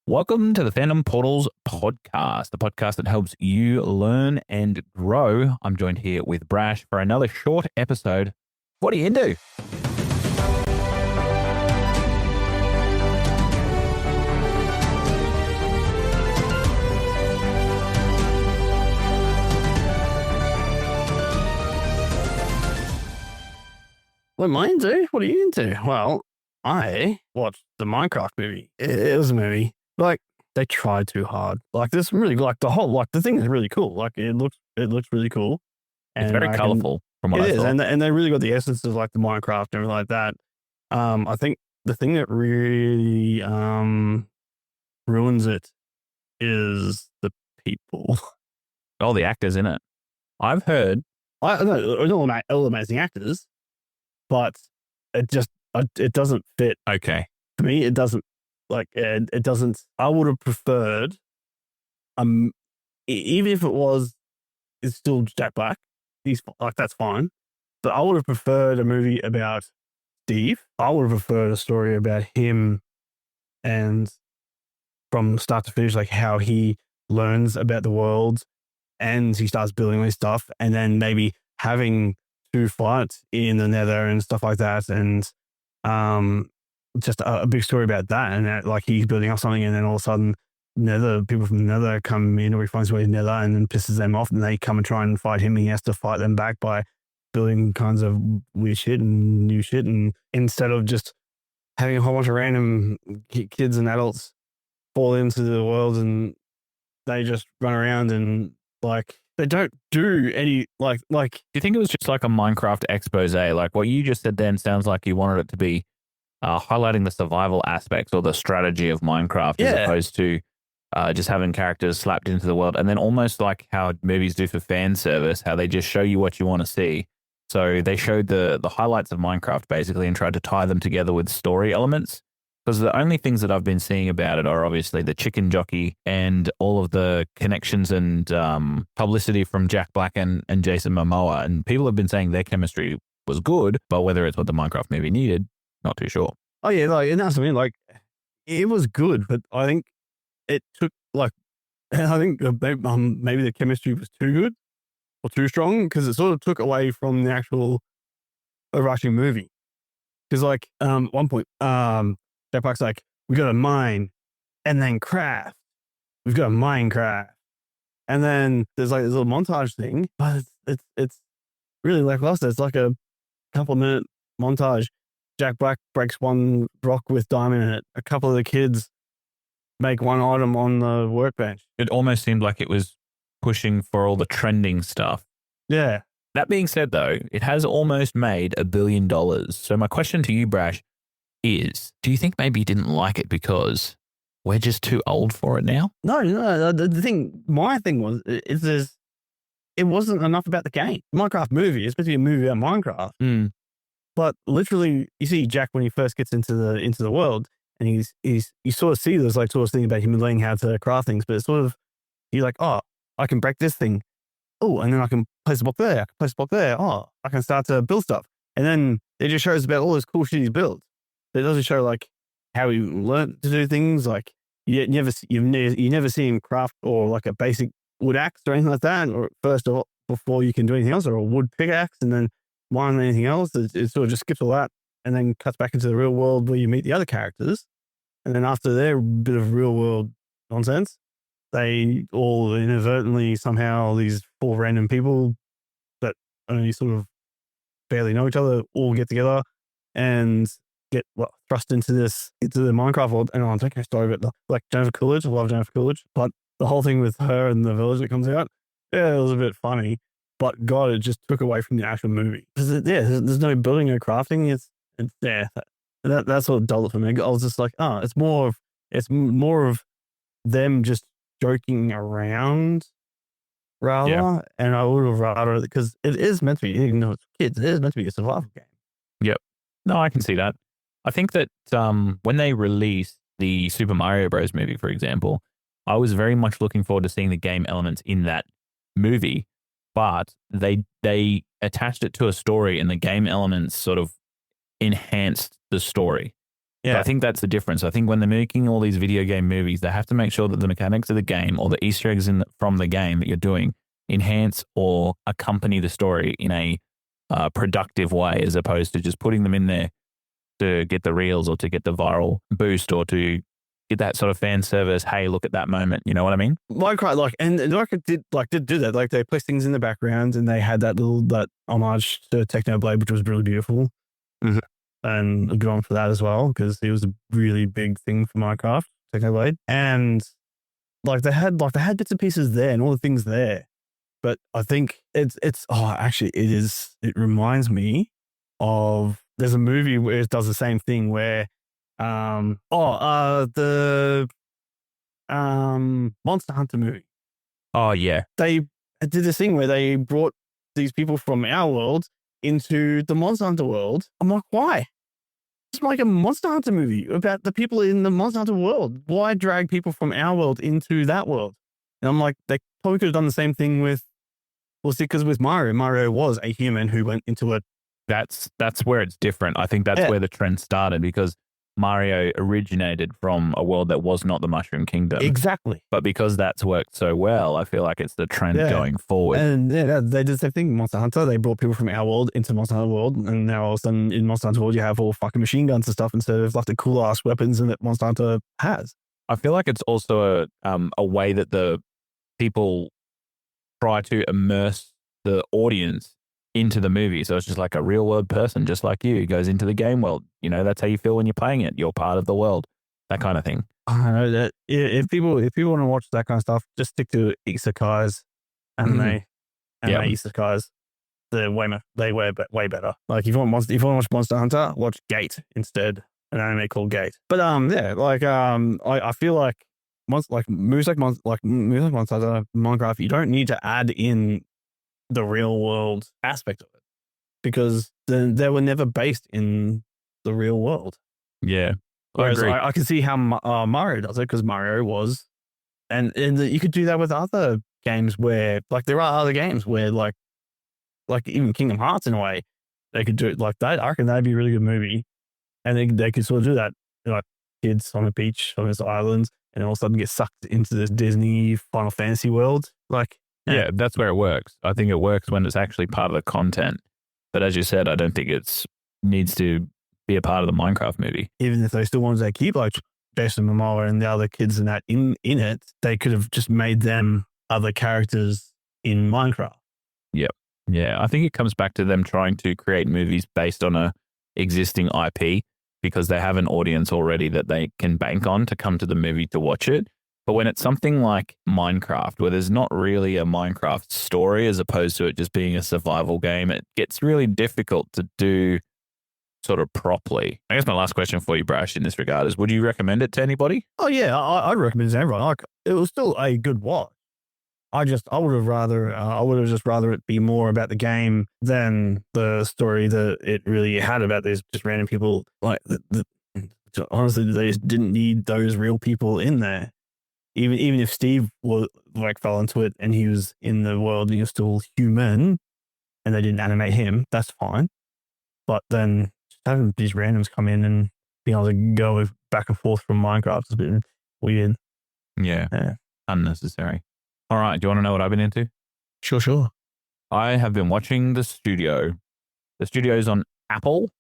Welcome to the Fandom Portals Podcast, the podcast that helps you learn and grow. I'm joined here with Brash for another short episode. What are you into? What am I into? What are you into? Well, I watched the Minecraft movie. It was a movie. Like, they tried too hard. Like, this really, the thing is really cool. Like, it looks really cool. It's very colorful from what I saw. And they really got the essence of like the Minecraft and everything like that. I think the thing that really ruins it is the people. Oh, the actors in it. I've heard. I know all amazing actors, but it doesn't fit. Okay. To me, it doesn't. Like it doesn't. I would have preferred, even if it's still Jack Black. He's like, that's fine, but I would have preferred a movie about Steve. I would have preferred a story about him, and from start to finish, like how he learns about the world, and he starts building his stuff, and then maybe having to fight in the Nether and stuff like that, and just a big story about that, and that, like, he's building up something, and then all of a sudden people from the Nether come in, or he finds a way to Nether and then pisses them off, and they come and try and fight him, and he has to fight them back by building kinds of weird shit and new shit, and instead of just having a whole bunch of random kids and adults fall into the world and they just run around and like they don't do any like. Do you think it was just like a Minecraft expose? Like what you just said then sounds like you wanted it to be highlighting the survival aspects or the strategy of Minecraft as opposed to just having characters slapped into the world, and then almost like how movies do for fan service, how they just show you what you want to see. So they showed the highlights of Minecraft basically and tried to tie them together with story elements, because the only things that I've been seeing about it are obviously the chicken jockey and all of the connections and publicity from Jack Black and Jason Momoa, and people have been saying their chemistry was good, but whether it's what the Minecraft movie needed, not too sure. Oh yeah, like, and that's what I mean. Like, it was good, but I think it took maybe the chemistry was too good or too strong, because it sort of took away from the actual overarching movie. Because like at one point, Jack Black's like, we got to mine and then craft. We've got to Minecraft, and then there's like this little montage thing, but it's really lackluster. It's like a couple minute montage. Jack Black breaks one rock with diamond in it. A couple of the kids make one item on the workbench. It almost seemed like it was pushing for all the trending stuff. Yeah. That being said, though, it has almost made $1 billion. So my question to you, Brash, is, do you think maybe you didn't like it because we're just too old for it now? No. My thing was, it wasn't enough about the game. Minecraft movie, especially a movie about Minecraft. But literally, you see Jack when he first gets into the world, and you sort of see this like sort of thing about him learning how to craft things, but it's sort of, you're like, oh, I can break this thing. Oh, and then I can place a block there. I can place a block there. Oh, I can start to build stuff. And then it just shows about all this cool shit he's built. But it doesn't show like how he learned to do things. Like you never see him craft or like a basic wood axe or anything like that, or first of all, before you can do anything else, or a wood pickaxe, and then one and anything else. It sort of just skips all that and then cuts back into the real world where you meet the other characters. And then after their bit of real world nonsense, they all inadvertently somehow, these four random people that only sort of barely know each other, all get together and get thrust into the Minecraft world. And I don't care story about like Jennifer Coolidge. I love Jennifer Coolidge, but the whole thing with her and the village that comes out, yeah, it was a bit funny. But God, it just took away from the actual movie. There's no building or crafting. That's what dulled it for me. I was just like, oh, it's more of them just joking around rather. Yeah. And I would have rather, because it is meant to be, even though it's kids, it is meant to be a survival game. Yep. No, I can see that. I think that when they released the Super Mario Bros. Movie, for example, I was very much looking forward to seeing the game elements in that movie. But they attached it to a story, and the game elements sort of enhanced the story. Yeah. I think that's the difference. I think when they're making all these video game movies, they have to make sure that the mechanics of the game or the Easter eggs from the game that you're doing enhance or accompany the story in a productive way, as opposed to just putting them in there to get the reels or to get the viral boost or to get that sort of fan service. Hey, look at that moment. You know what I mean? Minecraft, and Minecraft did do that. Like they placed things in the background, and they had that homage to Technoblade, which was really beautiful. Mm-hmm. And good on for that as well, because it was a really big thing for Minecraft, Technoblade. And they had bits and pieces there and all the things there. But I think it reminds me of, there's a movie where it does the same thing where the Monster Hunter movie. Oh yeah. They did this thing where they brought these people from our world into the Monster Hunter world. I'm like, why? It's like a Monster Hunter movie about the people in the Monster Hunter world. Why drag people from our world into that world? And I'm like, they probably could have done the same thing with, because with Mario was a human who went into a... That's where it's different. I think that's where the trend started, because Mario originated from a world that was not the Mushroom Kingdom. Exactly. But because that's worked so well, I feel like it's the trend going forward. And they did the same thing in Monster Hunter. They brought people from our world into Monster Hunter world, and now all of a sudden in Monster Hunter world you have all fucking machine guns and stuff instead of the cool ass weapons that Monster Hunter has. I feel like it's also a way that the people try to immerse the audience into the movie. So it's just like a real world person, just like you, goes into the game world. You know, that's how you feel when you're playing it. You're part of the world, that kind of thing. I don't know that if people want to watch that kind of stuff, just stick to isekais anime. Isekais, they're way better. Like if you want to watch Monster Hunter, watch Gate instead, an anime called Gate. But I feel like moves like Monster Hunter, Minecraft, you don't need to add in the real world aspect of it, because they were never based in the real world. Yeah. Whereas I can see how Mario does it, because Mario was, and you could do that with other games where, there are other games where, like even Kingdom Hearts in a way, they could do it like that. I reckon that'd be a really good movie, and they could sort of do that, like kids on a beach on this island, and all of a sudden get sucked into this Disney Final Fantasy world, Yeah, that's where it works. I think it works when it's actually part of the content. But as you said, I don't think it needs to be a part of the Minecraft movie. Even if they still wanted to keep Jason Momoa and the other kids in it, they could have just made them other characters in Minecraft. Yep. Yeah, I think it comes back to them trying to create movies based on a existing IP, because they have an audience already that they can bank on to come to the movie to watch it. But when it's something like Minecraft, where there's not really a Minecraft story as opposed to it just being a survival game, it gets really difficult to do sort of properly. I guess my last question for you, Brash, in this regard is, would you recommend it to anybody? Oh, yeah, I'd recommend it to everyone. It was still a good watch. I would have just rather it be more about the game than the story that it really had about these just random people. Honestly, they just didn't need those real people in there. Even if Steve fell into it and he was in the world and he was still human and they didn't animate him, that's fine. But then just having these randoms come in and being able to go back and forth from Minecraft is a bit weird. Yeah. Unnecessary. All right. Do you want to know what I've been into? Sure. I have been watching The Studio. The Studio is on Apple.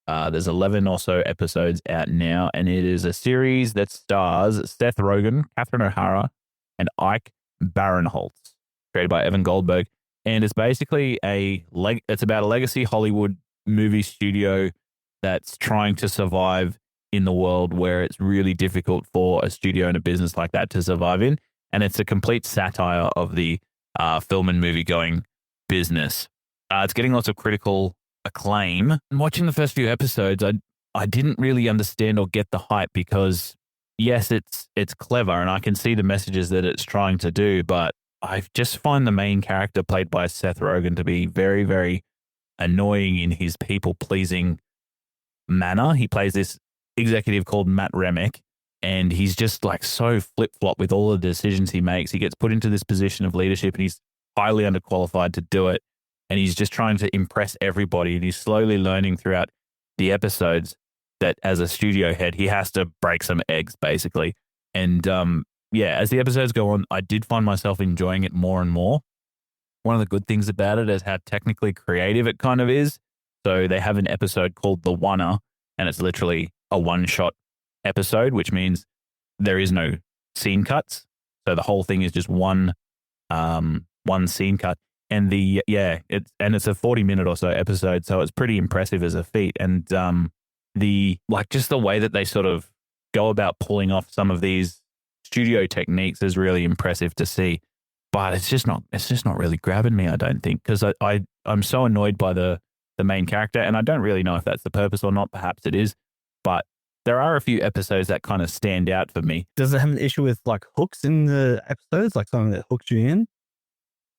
There's 11 or so episodes out now, and it is a series that stars Seth Rogen, Catherine O'Hara, and Ike Barinholtz, created by Evan Goldberg. And it's basically it's about a legacy Hollywood movie studio that's trying to survive in the world where it's really difficult for a studio and a business like that to survive in. And it's a complete satire of the film and movie going business. It's getting lots of critical acclaim. And watching the first few episodes, I didn't really understand or get the hype, because yes, it's clever and I can see the messages that it's trying to do, but I just find the main character played by Seth Rogen to be very, very annoying in his people-pleasing manner. He plays this executive called Matt Remick, and he's just so flip-flop with all the decisions he makes. He gets put into this position of leadership and he's highly underqualified to do it. And he's just trying to impress everybody, and he's slowly learning throughout the episodes that as a studio head, he has to break some eggs, basically. And as the episodes go on, I did find myself enjoying it more and more. One of the good things about it is how technically creative it kind of is. So they have an episode called The Oneer, and it's literally a one-shot episode, which means there is no scene cuts. So the whole thing is just one scene cut. And it's a 40-minute or so episode, so it's pretty impressive as a feat. And just the way that they sort of go about pulling off some of these studio techniques is really impressive to see. But it's just not really grabbing me, I don't think, because I'm so annoyed by the main character, and I don't really know if that's the purpose or not. Perhaps it is, but there are a few episodes that kind of stand out for me. Does it have an issue with like hooks in the episodes, like something that hooks you in?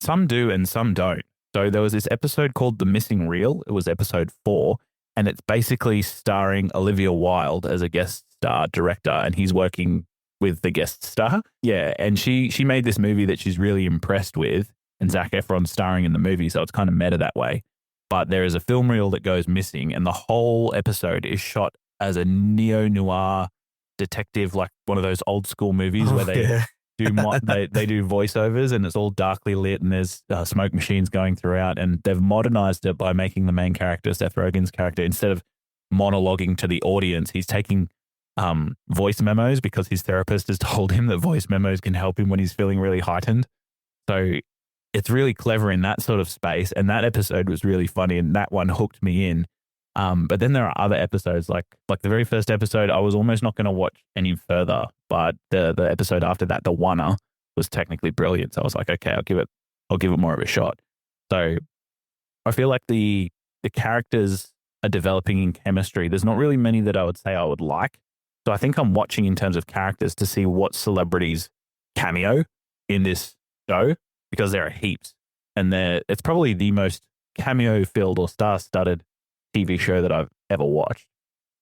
Some do and some don't. So there was this episode called The Missing Reel. It was episode 4, and it's basically starring Olivia Wilde as a guest star director, and he's working with the guest star. Yeah, and she made this movie that she's really impressed with, and Zac Efron's starring in the movie, so it's kind of meta that way. But there is a film reel that goes missing, and the whole episode is shot as a neo-noir detective, like one of those old school movies where they do they do voiceovers, and it's all darkly lit, and there's smoke machines going throughout, and they've modernized it by making the main character, Seth Rogen's character, instead of monologuing to the audience, he's taking voice memos because his therapist has told him that voice memos can help him when he's feeling really heightened. So it's really clever in that sort of space, and that episode was really funny, and that one hooked me in. But then there are other episodes, like the very first episode, I was almost not going to watch any further, but the episode after that, The Oneer, was technically brilliant. So I was like, okay, I'll give it more of a shot. So I feel like the characters are developing in chemistry. There's not really many that I would say I would like. So I think I'm watching in terms of characters to see what celebrities cameo in this show, because there are heaps, and it's probably the most cameo-filled or star-studded TV show that I've ever watched.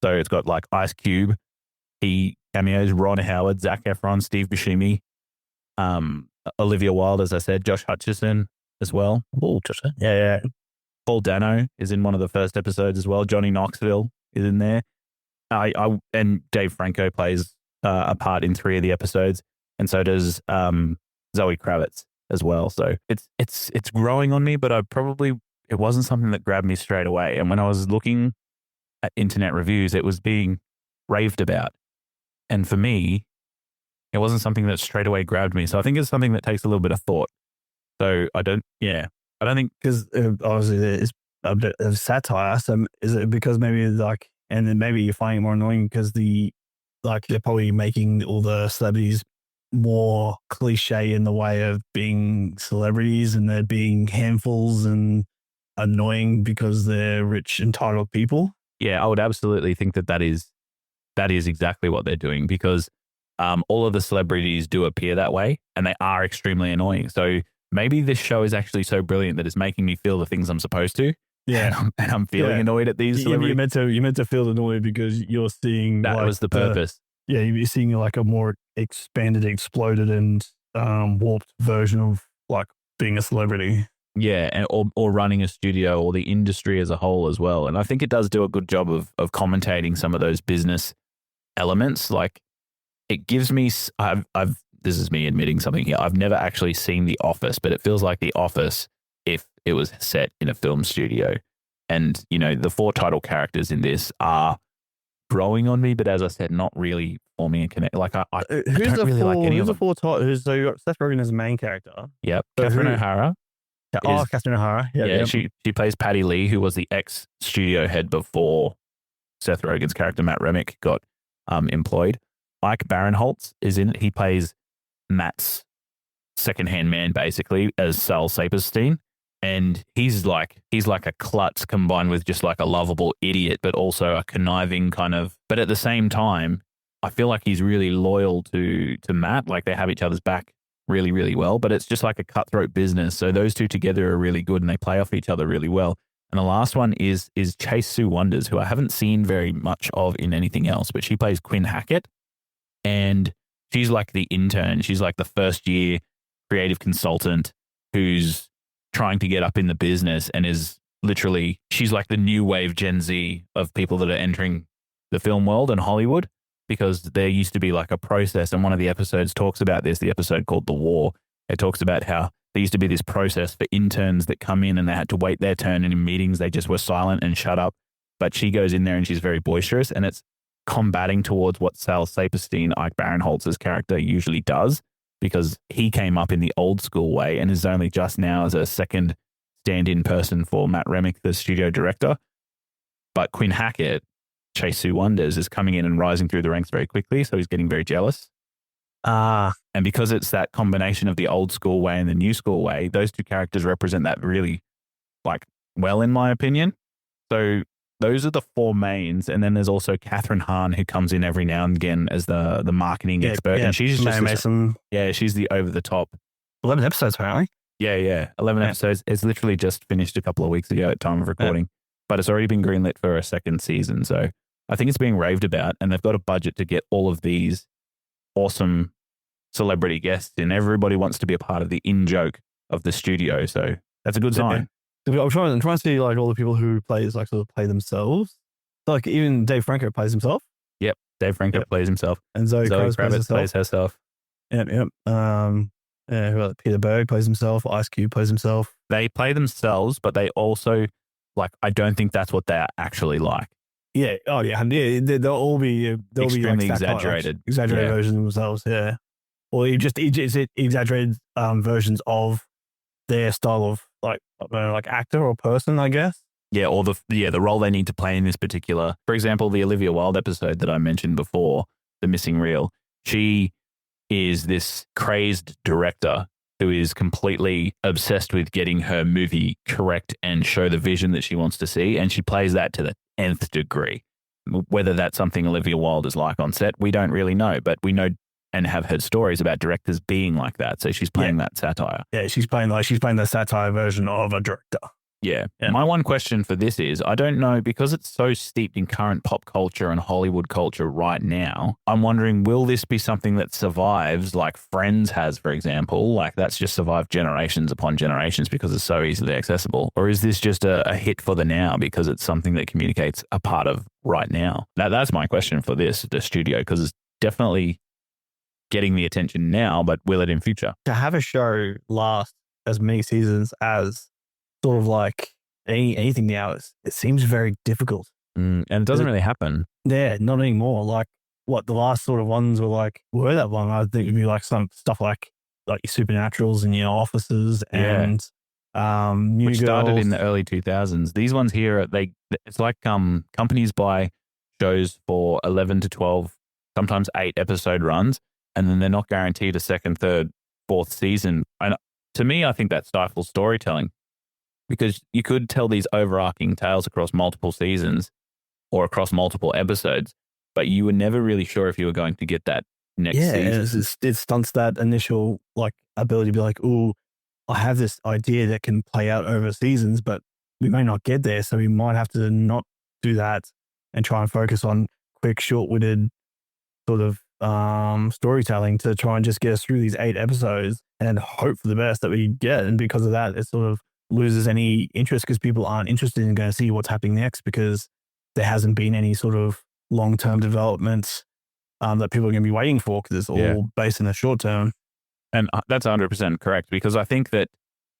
So it's got like Ice Cube, he cameos, Ron Howard, Zac Efron, Steve Buscemi, Olivia Wilde, as I said, Josh Hutcherson as well. Oh, Josh, yeah. Paul Dano is in one of the first episodes as well. Johnny Knoxville is in there. And Dave Franco plays a part in 3 of the episodes, and so does Zoe Kravitz as well. So it's growing on me, but it wasn't something that grabbed me straight away. And when I was looking at internet reviews, it was being raved about, and for me, it wasn't something that straight away grabbed me. So I think it's something that takes a little bit of thought. So I don't think, because obviously there is a bit of satire. So is it because maybe and then maybe you're finding it more annoying because they're probably making all the celebrities more cliche in the way of being celebrities, and they're being handfuls and annoying because they're rich, entitled people. Yeah, I would absolutely think that is exactly what they're doing, because all of the celebrities do appear that way, and they are extremely annoying. So maybe this show is actually so brilliant that it's making me feel the things I'm supposed to. Yeah, and I'm feeling annoyed at these celebrities. You're meant to feel annoyed because you're seeing that was the purpose. You're seeing like a more expanded, exploded, and warped version of like being a celebrity. Yeah, or running a studio, or the industry as a whole as well. And I think it does do a good job of commentating some of those business elements. Like, it gives me, this is me admitting something here. I've never actually seen The Office, but it feels like The Office if it was set in a film studio. And, the 4 title characters in this are growing on me, but as I said, not really forming a connect. Like, I don't really like any of them. So you got Seth Rogen as a main character. Yep. Catherine O'Hara. Catherine O'Hara. Yeah. She plays Patty Lee, who was the ex-studio head before Seth Rogen's character, Matt Remick, got employed. Ike Barinholtz is in it. He plays Matt's second-hand man, basically, as Sal Saperstein. And he's like a klutz combined with just like a lovable idiot, but also a conniving kind of. But at the same time, I feel like he's really loyal to Matt. Like, they have each other's back really, really well. But it's just like a cutthroat business. So those two together are really good, and they play off each other really well. And the last one is Chase Sue Wonders, who I haven't seen very much of in anything else, but she plays Quinn Hackett, and she's like the intern. She's like the first year creative consultant who's trying to get up in the business, and is literally, she's like the new wave Gen Z of people that are entering the film world and Hollywood, because there used to be like a process. And one of the episodes talks about this, the episode called The War. It talks about how there used to be this process for interns that come in and they had to wait their turn. And in meetings, they just were silent and shut up. But she goes in there and she's very boisterous, and it's combating towards what Sal Saperstein, Ike Barinholtz's character, usually does, because he came up in the old school way and is only just now as a second stand-in person for Matt Remick, the studio director. But Quinn Hackett, Chase Sue Wonders, is coming in and rising through the ranks very quickly, so he's getting very jealous. And because it's that combination of the old school way and the new school way, those two characters represent that really well, in my opinion. So those are the four mains. And then there's also Catherine Hahn, who comes in every now and again as the marketing expert. Yeah. And she's just Mason. She's the over the top. 11 episodes, apparently. Yeah. 11 episodes. It's literally just finished a couple of weeks ago at time of recording, but it's already been greenlit for a second season. So I think it's being raved about, and they've got a budget to get all of these awesome celebrity guests in. Everybody wants to be a part of the in-joke of the studio. So that's a good sign. I'm trying to see like all the people who play themselves. Like even Dave Franco plays himself. Yep. Dave Franco plays himself. And Zoe Kravitz plays herself. Yep. Peter Berg plays himself. Ice Cube plays himself. They play themselves, but they also, I don't think that's what they're actually like. Yeah. Oh, yeah. They'll all be extremely exaggerated versions of themselves. Yeah. Or just exaggerated versions of their style of like actor or person, I guess. Yeah, or the role they need to play in this particular. For example, the Olivia Wilde episode that I mentioned before, The Missing Reel. She is this crazed director who is completely obsessed with getting her movie correct and show the vision that she wants to see, and she plays that to the nth degree. Whether that's something Olivia Wilde is like on set, we don't really know, but we know and have heard stories about directors being like that. So she's playing that satire. Yeah, she's playing the satire version of a director. Yeah. My one question for this is, I don't know, because it's so steeped in current pop culture and Hollywood culture right now, I'm wondering, will this be something that survives like Friends has, for example? Like that's just survived generations upon generations because it's so easily accessible. Or is this just a hit for the now because it's something that communicates a part of right now? That's my question for the studio, because it's definitely getting the attention now, but will it in future? To have a show last as many seasons as sort of like anything now, it seems very difficult. And it doesn't really happen. Yeah, not anymore. Like what the last sort of ones were that long. I think it'd be like some stuff like your Supernaturals and your Offices and New Which Girls. Started in the early 2000s. These ones here, it's like companies buy shows for 11 to 12, sometimes 8 episode runs, and then they're not guaranteed a second, third, fourth season. And to me, I think that stifles storytelling, because you could tell these overarching tales across multiple seasons or across multiple episodes, but you were never really sure if you were going to get that next season. It stunts that initial ability to be like, oh, I have this idea that can play out over seasons, but we may not get there. So we might have to not do that and try and focus on quick, short-witted sort of storytelling to try and just get us through these 8 episodes and hope for the best that we get. And because of that, it sort of loses any interest because people aren't interested in going to see what's happening next, because there hasn't been any sort of long-term developments that people are going to be waiting for, because it's all based in the short term. And that's 100% correct, because I think that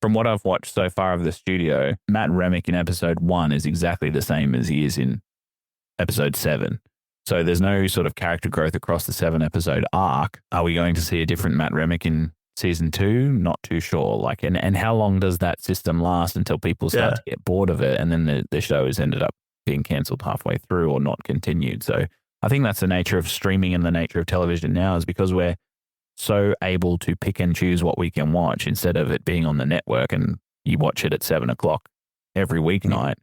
from what I've watched so far of the studio, Matt Remick in episode 1 is exactly the same as he is in episode 7. So there's no sort of character growth across the 7-episode arc. Are we going to see a different Matt Remick in season 2? Not too sure. And how long does that system last until people start to get bored of it, and then the show has ended up being cancelled halfway through or not continued? So I think that's the nature of streaming and the nature of television now, is because we're so able to pick and choose what we can watch instead of it being on the network and you watch it at 7 o'clock every weeknight.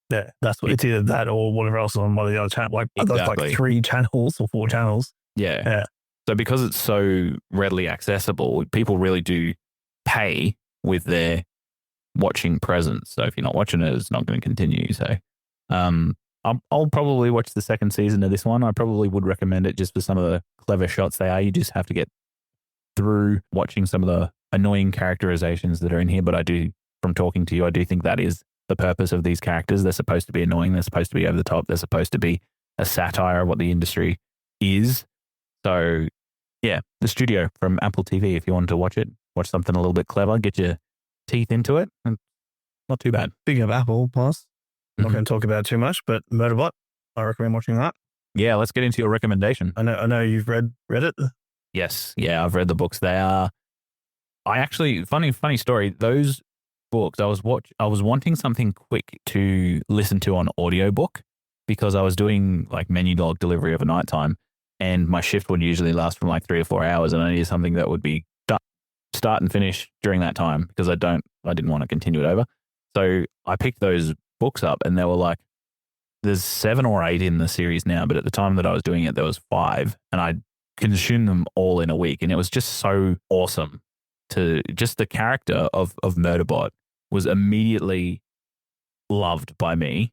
Yeah, that's what it's either that or whatever else on one of the other channels. Exactly. Like 3 channels or 4 channels. Yeah. So because it's so readily accessible, people really do pay with their watching presence. So if you're not watching it, it's not going to continue. So I'll probably watch the second season of this one. I probably would recommend it just for some of the clever shots they are. You just have to get through watching some of the annoying characterizations that are in here. But from talking to you, I do think that is the purpose of these characters. They're supposed to be annoying. They're supposed to be over the top. They're supposed to be a satire of what the industry is. So yeah, The Studio from Apple TV. If you want to watch something a little bit clever, get your teeth into it, and not too bad. Speaking of Apple Plus, I'm not going to talk about it too much, but Murderbot, I recommend watching that. Yeah, let's get into your recommendation. I know you've read it. Yes, yeah, I've read the books. They are. I actually funny story. Those books, I was wanting something quick to listen to on audiobook because I was doing like menu log delivery overnight time, and my shift would usually last from like 3 or 4 hours, and I needed something that would be start and finish during that time because I didn't want to continue it over. So I picked those books up, and they were like, there's 7 or 8 in the series now, but at the time that I was doing it, there was 5, and I consumed them all in a week, and it was just so awesome. Just the character of Murderbot was immediately loved by me,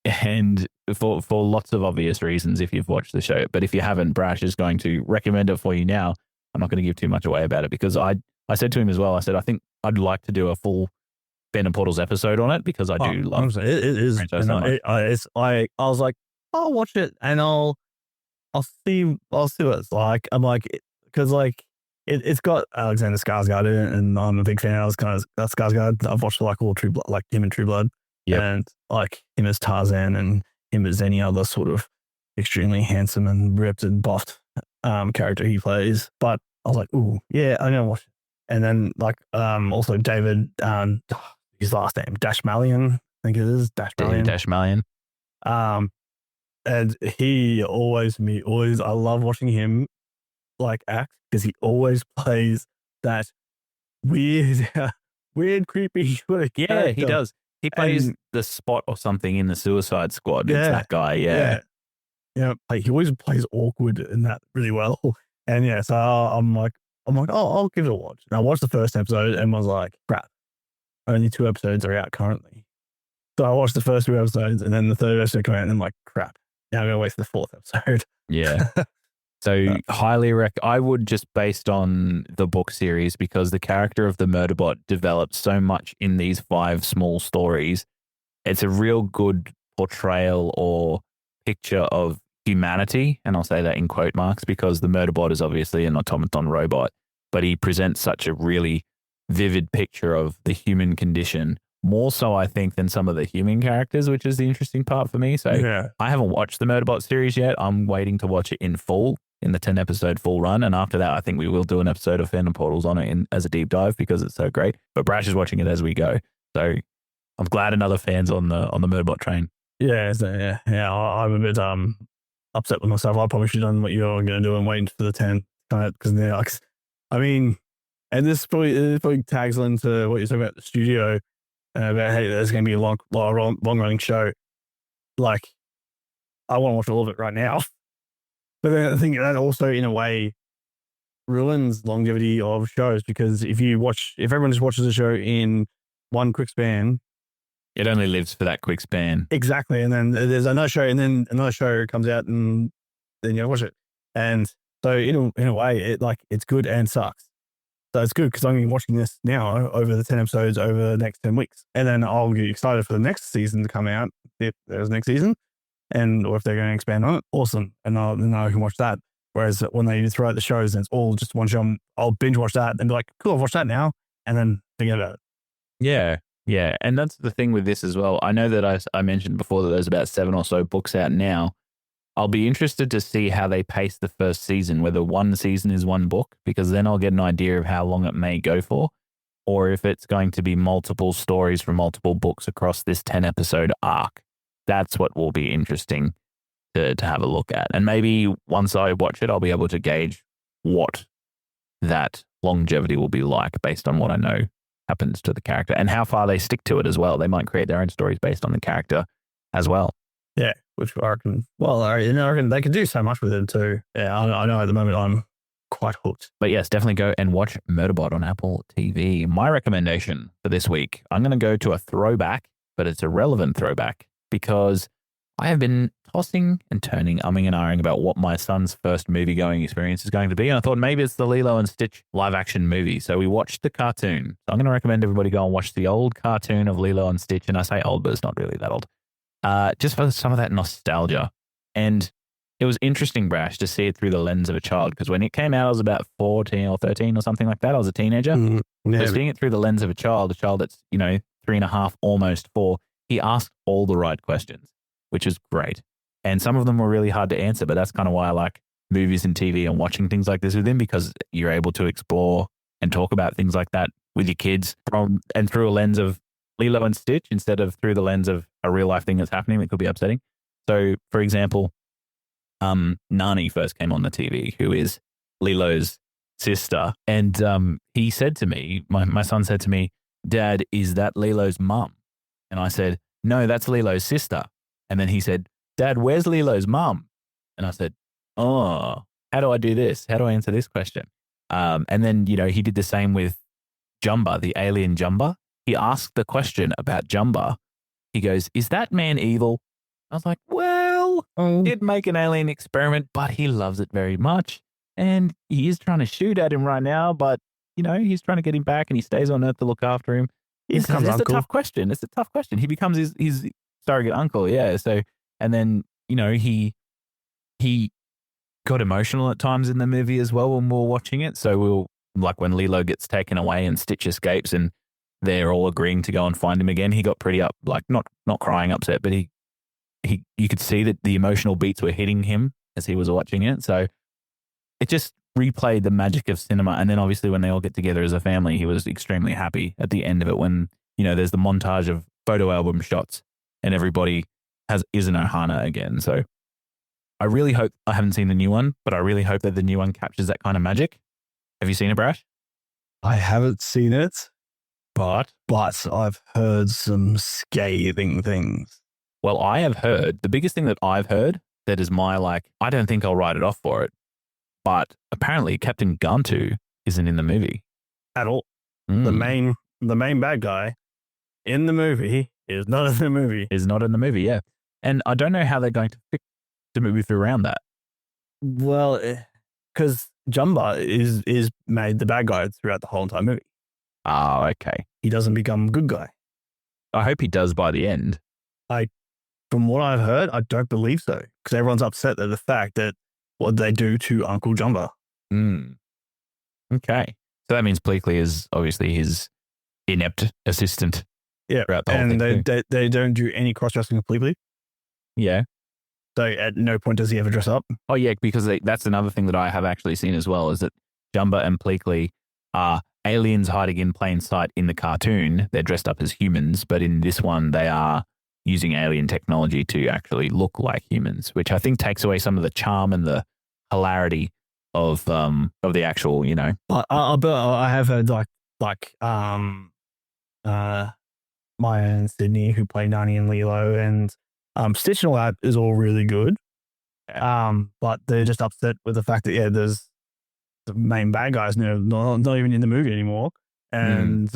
and for lots of obvious reasons if you've watched the show. But if you haven't, Brash is going to recommend it for you now. I'm not going to give too much away about it because I said to him as well, I said, I think I'd like to do a full Fandom Portals episode on it because I do love it. It is. I was like, I'll watch it and I'll see what it's like. I'm like, because like it's got Alexander Skarsgård in it, and I'm a big fan of Skarsgård. I've watched like all True Blood, like him in True Blood, and like him as Tarzan and him as any other sort of extremely handsome and ripped and buffed character he plays. But I was like, ooh, yeah, I'm gonna watch it. And then like also David, his last name Dashmalian, I think it is Dashmalian. And he always I love watching him like act because he always plays that weird, creepy sort of character. Yeah, he does. He plays the Spot or something in the Suicide Squad. It's that guy. Yeah. Like he always plays awkward in that really well. And yeah, so I'm like, oh, I'll give it a watch. And I watched the first episode and was like, crap, only 2 episodes are out currently. So I watched the first 2 episodes, and then the 3rd episode came out, and I'm like, crap, now I'm going to wait for the 4th episode. Yeah. So highly I would, just based on the book series, because the character of the Murderbot develops so much in these 5 small stories. It's a real good portrayal or picture of humanity, and I'll say that in quote marks because the Murderbot is obviously an automaton robot, but he presents such a really vivid picture of the human condition, more so I think than some of the human characters, which is the interesting part for me. So I haven't watched the Murderbot series yet. I'm waiting to watch it in full, in the 10 episode full run, and after that I think we will do an episode of Fandom Portals on it as a deep dive because it's so great. But Brash is watching it as we go, so I'm glad another fan's on the Murderbot train. I'm a bit upset with myself. I probably should have done what you're going to do and wait for the 10 because I mean, and this probably tags into what you're talking about the studio about hey, there's going to be a long running show. Like, I want to watch all of it right now, but then I think that also in a way ruins longevity of shows because if everyone just watches a show in one quick span. It only lives for that quick span. Exactly. And then there's another show, and then another show comes out, and then you watch it. And so in a way, it's good and sucks. So it's good because I'm going to be watching this now over the 10 episodes over the next 10 weeks. And then I'll get excited for the next season to come out if there's next season, or if they're going to expand on it. Awesome. And then I can watch that. Whereas when they throw out the shows and it's all just one show, I'll binge watch that and be like, cool, I've watched that now. And then forget about it. Yeah. Yeah, and that's the thing with this as well. I know that I mentioned before that there's about 7 or so books out now. I'll be interested to see how they pace the first season, whether one season is one book, because then I'll get an idea of how long it may go for, or if it's going to be multiple stories from multiple books across this 10-episode arc. That's what will be interesting to have a look at. And maybe once I watch it, I'll be able to gauge what that longevity will be like based on what I know happens to the character and how far they stick to it as well. They might create their own stories based on the character as well. Yeah, which I reckon, they can do so much with it too. Yeah, I know at the moment I'm quite hooked. But yes, definitely go and watch Murderbot on Apple TV. My recommendation for this week, I'm going to go to a throwback, but it's a relevant throwback because I have been tossing and turning, umming and ahhing about what my son's first movie-going experience is going to be. And I thought maybe it's the Lilo and Stitch live-action movie. So we watched the cartoon. So I'm going to recommend everybody go and watch the old cartoon of Lilo and Stitch. And I say old, but it's not really that old. Just for some of that nostalgia. And it was interesting, Brash, to see it through the lens of a child, because when it came out, I was about 14 or 13 or something like that. I was a teenager. But seeing it through the lens of a child that's, 3.5, almost 4, he asked all the right questions, which is great. And some of them were really hard to answer, but that's kind of why I like movies and TV and watching things like this with him, because you're able to explore and talk about things like that with your kids through a lens of Lilo and Stitch instead of through the lens of a real life thing that's happening that could be upsetting. So, for example, Nani first came on the TV, who is Lilo's sister. And he said to me, my son said to me, "Dad, is that Lilo's mum?" And I said, "No, that's Lilo's sister." And then he said, "Dad, where's Lilo's mum?" And I said, "Oh, how do I do this? How do I answer this question?" And then, he did the same with Jumba, the alien Jumba. He asked the question about Jumba. He goes, "Is that man evil?" I was like, well, he did make an alien experiment, but he loves it very much. And he is trying to shoot at him right now, but, he's trying to get him back, and he stays on Earth to look after him. It's a tough question. It's a tough question. He becomes his surrogate uncle, yeah. So, and then, he got emotional at times in the movie as well when we were watching it. So like when Lilo gets taken away and Stitch escapes and they're all agreeing to go and find him again, he got pretty not crying upset, but you could see that the emotional beats were hitting him as he was watching it. So it just replayed the magic of cinema. And then obviously when they all get together as a family, he was extremely happy at the end of it when, there's the montage of photo album shots and everybody is an Ohana again. So I really hope, I haven't seen the new one, but I really hope that the new one captures that kind of magic. Have you seen it, Brash? I haven't seen it, but I've heard some scathing things. Well, I have heard, the biggest thing that I've heard that is I don't think I'll write it off for it, but apparently Captain Gantu isn't in the movie. At all. The main bad guy in the movie is not in the movie. Is not in the movie, yeah. And I don't know how they're going to fix the movie around that. Well, because Jumba is made the bad guy throughout the whole entire movie. Oh, okay. He doesn't become a good guy. I hope he does by the end. From what I've heard, I don't believe so, because everyone's upset at the fact that what they do to Uncle Jumba. Okay. So that means Pleakley is obviously his inept assistant. Yeah. Throughout the whole thing. They don't do any cross-dressing completely. Yeah. So at no point does he ever dress up. Oh, yeah, because that's another thing that I have actually seen as well, is that Jumba and Pleakley are aliens hiding in plain sight in the cartoon. They're dressed up as humans, but in this one, they are using alien technology to actually look like humans, which I think takes away some of the charm and the hilarity of the actual, But I have heard Maya and Sydney, who play Nani and Lilo, and Stitch and all that is all really good. But they're just upset with the fact that there's the main bad guys not even in the movie anymore, and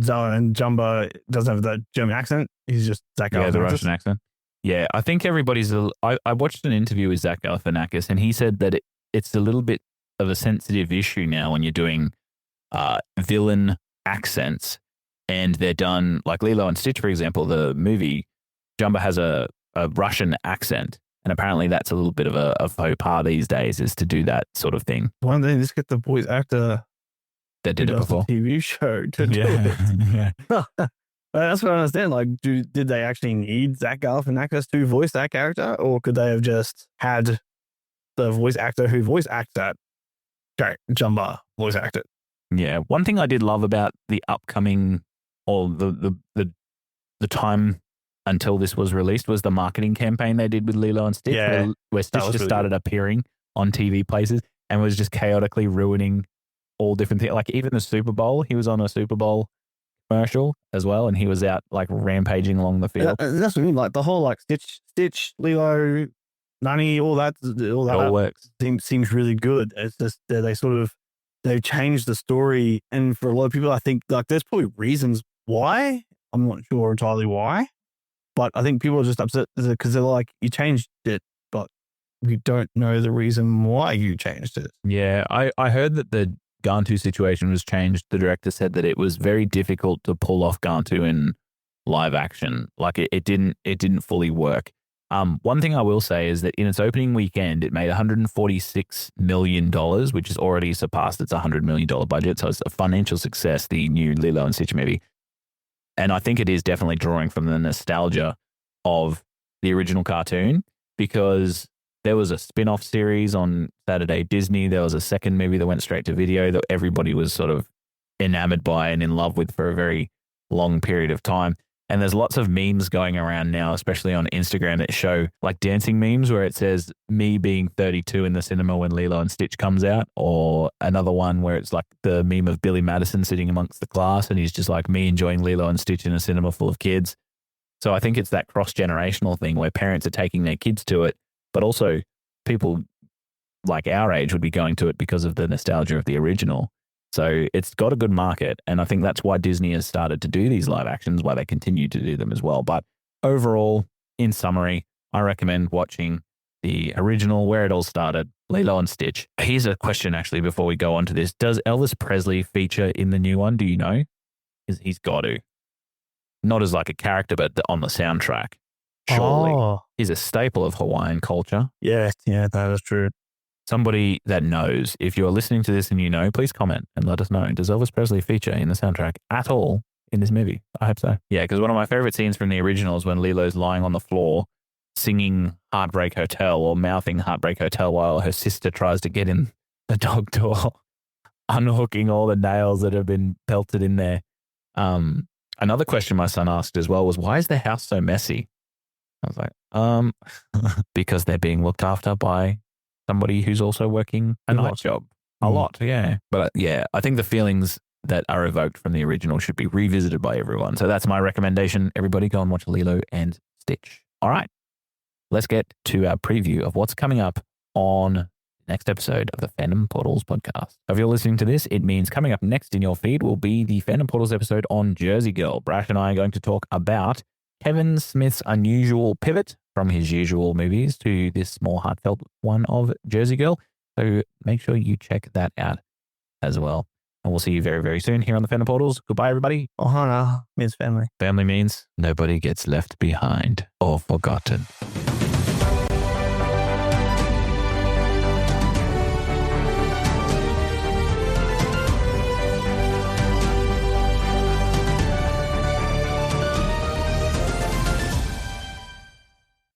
Zoa and Jumba doesn't have that German accent. He's just Zach Galifianakis. Yeah, the Russian accent. Yeah, I think everybody's. I watched an interview with Zach Galifianakis, and he said that it's a little bit of a sensitive issue now when you're doing villain accents, and they're done like Lilo and Stitch, for example. The movie Jumba has a Russian accent, and apparently that's a little bit of a faux pas these days, is to do that sort of thing. Why don't they just get the voice actor that did it before TV show to do it? Yeah. That's what I understand. Like, did they actually need Zach Galifianakis to voice that character, or could they have just had the voice actor who voice acted that Jumba voice acted? Yeah. One thing I did love about the upcoming, or the time until this was released, was the marketing campaign they did with Lilo and Stitch, where Stitch just really started appearing on TV places and was just chaotically ruining all different things. Like even the Super Bowl, he was on a Super Bowl commercial as well, and he was out like rampaging along the field. That's what I mean. Like the whole like Stitch, Lilo, Nani, all that all works. Seems really good. It's just they've changed the story, and for a lot of people, I think like there's probably reasons why. I'm not sure entirely why, but I think people are just upset because they're like, you changed it, but we don't know the reason why you changed it. Yeah, I heard that the Gantu situation was changed. The director said that it was very difficult to pull off Gantu in live action. Like it didn't fully work. One thing I will say is that in its opening weekend, it made $146 million, which has already surpassed its $100 million budget. So it's a financial success, the new Lilo and Stitch movie. And I think it is definitely drawing from the nostalgia of the original cartoon, because there was a spin-off series on Saturday Disney. There was a second movie that went straight to video that everybody was sort of enamored by and in love with for a very long period of time. And there's lots of memes going around now, especially on Instagram, that show like dancing memes where it says me being 32 in the cinema when Lilo and Stitch comes out, or another one where it's like the meme of Billy Madison sitting amongst the class and he's just like me enjoying Lilo and Stitch in a cinema full of kids. So I think it's that cross-generational thing where parents are taking their kids to it, but also people like our age would be going to it because of the nostalgia of the original. So it's got a good market, and I think that's why Disney has started to do these live actions, why they continue to do them as well. But overall, in summary, I recommend watching the original, where it all started, Lilo and Stitch. Here's a question actually before we go on to this. Does Elvis Presley feature in the new one? Do you know? He's got to. Not as like a character, but on the soundtrack. Surely. Oh. He's a staple of Hawaiian culture. Yeah, that is true. Somebody that knows, if you're listening to this and you know, please comment and let us know. Does Elvis Presley feature in the soundtrack at all in this movie? I hope so. Yeah, because one of my favorite scenes from the original is when Lilo's lying on the floor singing Heartbreak Hotel or mouthing Heartbreak Hotel while her sister tries to get in the dog door, unhooking all the nails that have been pelted in there. Another question my son asked as well was, why is the house so messy? I was like, because they're being looked after by somebody who's also working a night job. A lot, yeah. But yeah, I think the feelings that are evoked from the original should be revisited by everyone. So that's my recommendation. Everybody go and watch Lilo and Stitch. All right, let's get to our preview of what's coming up on the next episode of the Fandom Portals podcast. If you're listening to this, it means coming up next in your feed will be the Fandom Portals episode on Jersey Girl. Brash and I are going to talk about Kevin Smith's unusual pivot from his usual movies to this more heartfelt one of Jersey Girl. So make sure you check that out as well. And we'll see you very, very soon here on the Fandom Portals. Goodbye, everybody. Ohana means family. Family means nobody gets left behind or forgotten.